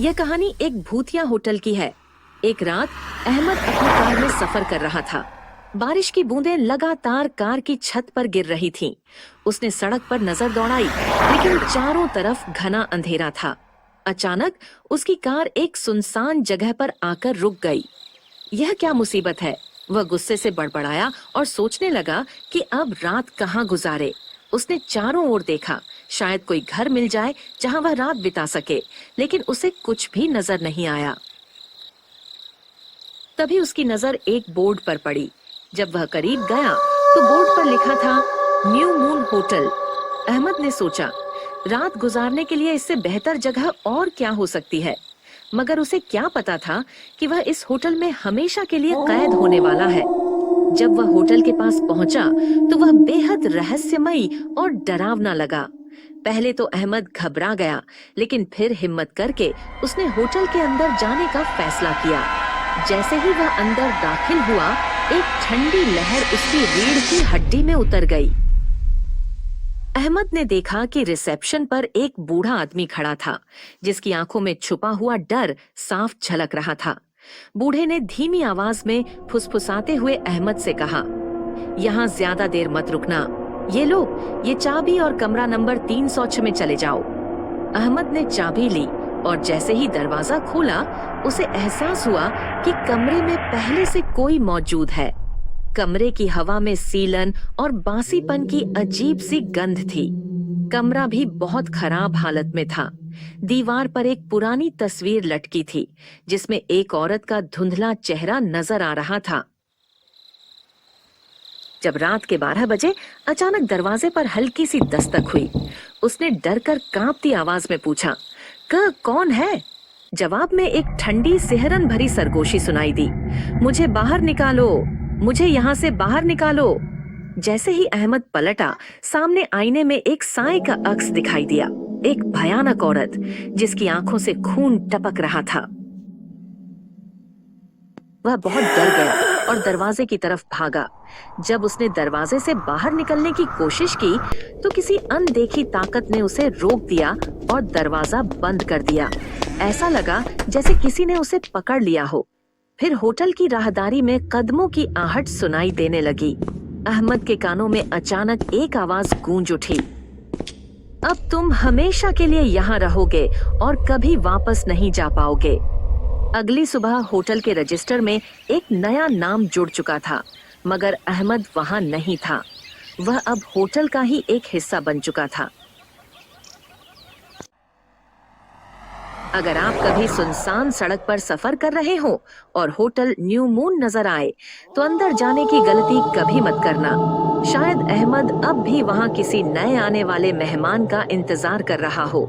यह कहानी एक भूतिया होटल की है। एक रात अहमद अपनी कार में सफर कर रहा था। बारिश की बूंदें लगातार कार की छत पर गिर रही थीं। उसने सड़क पर नजर दौड़ाई, लेकिन चारों तरफ घना अंधेरा था। अचानक उसकी कार एक सुनसान जगह पर आकर रुक गई। यह क्या मुसीबत है? वह गुस्से से बड़बड़ाया और सोचने लगा कि अब रात कहाँ गुजारे। उसने चारों ओर देखा, शायद कोई घर मिल जाए जहां वह रात बिता सके, लेकिन उसे कुछ भी नजर नहीं आया। तभी उसकी नजर एक बोर्ड पर पड़ी। जब वह करीब गया तो बोर्ड पर लिखा था न्यू मून होटल। अहमद ने सोचा, रात गुजारने के लिए इससे बेहतर जगह और क्या हो सकती है। मगर उसे क्या पता था कि वह इस होटल में हमेशा के लिए कैद होने वाला है। जब वह होटल के पास पहुंचा तो वह बेहद रहस्यमयी और डरावना लगा। पहले तो अहमद घबरा गया, लेकिन फिर हिम्मत करके उसने होटल के अंदर जाने का फैसला किया। जैसे ही वह अंदर दाखिल हुआ, एक ठंडी लहर उसकी रीढ़ की हड्डी में उतर गई। अहमद ने देखा कि रिसेप्शन पर एक बूढ़ा आदमी खड़ा था, जिसकी आंखों में छुपा हुआ डर साफ झलक रहा था। बूढ़े ने धीमी आवाज में फुसफुसाते हुए अहमद से कहा, यहाँ ज्यादा देर मत रुकना। ये लो, ये चाबी और कमरा नंबर 306 में चले जाओ। अहमद ने चाबी ली और जैसे ही दरवाजा खोला, उसे एहसास हुआ कि कमरे में पहले से कोई मौजूद है। कमरे की हवा में सीलन और बासीपन की अजीब सी गंध थी। कमरा भी बहुत खराब हालत में था। दीवार पर एक पुरानी तस्वीर लटकी थी, जिसमें एक औरत का धुंधला चेहरा नजर आ रहा था। जब रात के 12 बजे अचानक दरवाजे पर हल्की सी दस्तक हुई। उसने डरकर कांपती आवाज में पूछा, कौन है? जवाब में एक ठंडी सिहरन भरी सरगोशी सुनाई दी, मुझे बाहर निकालो, मुझे यहाँ से बाहर निकालो। जैसे ही अहमद पलटा, सामने आईने में एक साए का अक्स दिखाई दिया, एक भयानक औरत जिसकी आंखों से खून टपक रहा था। वह बहुत डर गया और दरवाजे की तरफ भागा। जब उसने दरवाजे से बाहर निकलने की कोशिश की तो किसी अनदेखी ताकत ने उसे रोक दिया और दरवाजा बंद कर दिया। ऐसा लगा जैसे किसी ने उसे पकड़ लिया हो। फिर होटल की राहदारी में कदमों की आहट सुनाई देने लगी। अहमद के कानों में अचानक एक आवाज गूंज उठी, अब तुम हमेशा के लिए यहाँ रहोगे और कभी वापस नहीं जा पाओगे। अगली सुबह होटल के रजिस्टर में एक नया नाम जुड़ चुका था, मगर अहमद वहां नहीं था। वह अब होटल का ही एक हिस्सा बन चुका था। अगर आप कभी सुनसान सड़क पर सफर कर रहे हो और होटल न्यू मून नजर आए, तो अंदर जाने की गलती कभी मत करना। शायद अहमद अब भी वहां किसी नए आने वाले मेहमान का इंतजार कर रहा हो।